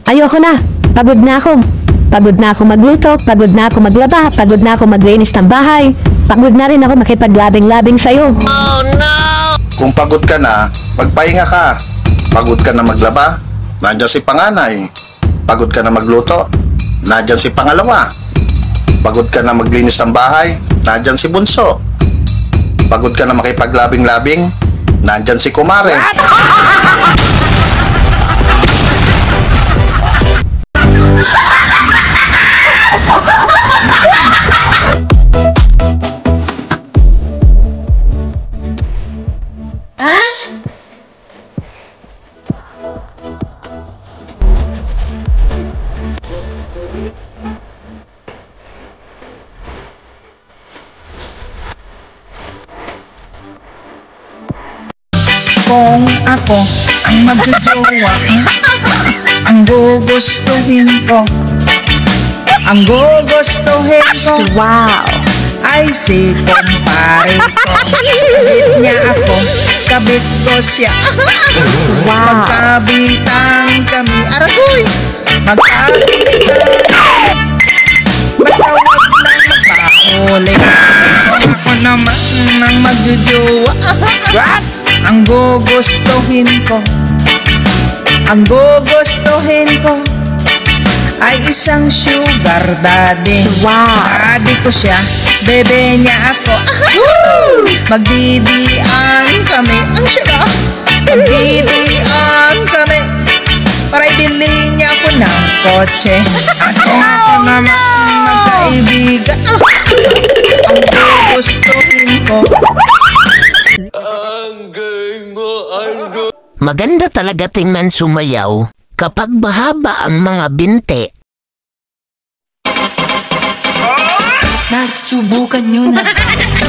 Ayoko na. Pagod na ako. Pagod na ako magluto, pagod na ako maglaba, pagod na ako maglinis ng bahay. Pagod na rin ako makipaglabing-labing sa'yo. Kung pagod ka na, magpahinga ka. Pagod ka na maglaba, nandyan si panganay. Pagod ka na magluto, nandyan si pangalawa. Pagod ka na maglinis ng bahay, nandyan si bunso. Pagod ka na makipaglabing-labing, nandyan si kumare. Kung ako ang magjojowa, ang gugustuhin ko, ang gugustuhin ko, Wow! ay si kumpare ko. Kabit niya ako, kabit ko siya. Wow! Magkabitan kami, aragoy! Magkabitan. Basta wag lang magpahuli. Kung ako naman ang magjojowa, ang gugustuhin ko, ang gugustuhin ko, ay isang sugar daddy. Wow! Daddy ko siya, bebe niya ako. Magdidian kami, ang sarap. Magdidian kami, para ibili niya ako ng kotse. At kung ako naman magkaibigan, ang gugustuhin ko, Maganda talaga tingnan sumayaw kapag mahaba ang mga binte. Nasubukan nyo na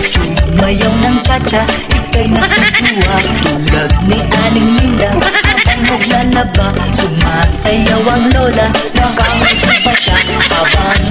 sumayaw ng katsa, ika'y natutuwa tulad ni Aling Linda. Habang naglalaba, sumasayaw ang lola, nakangiti pa siya habang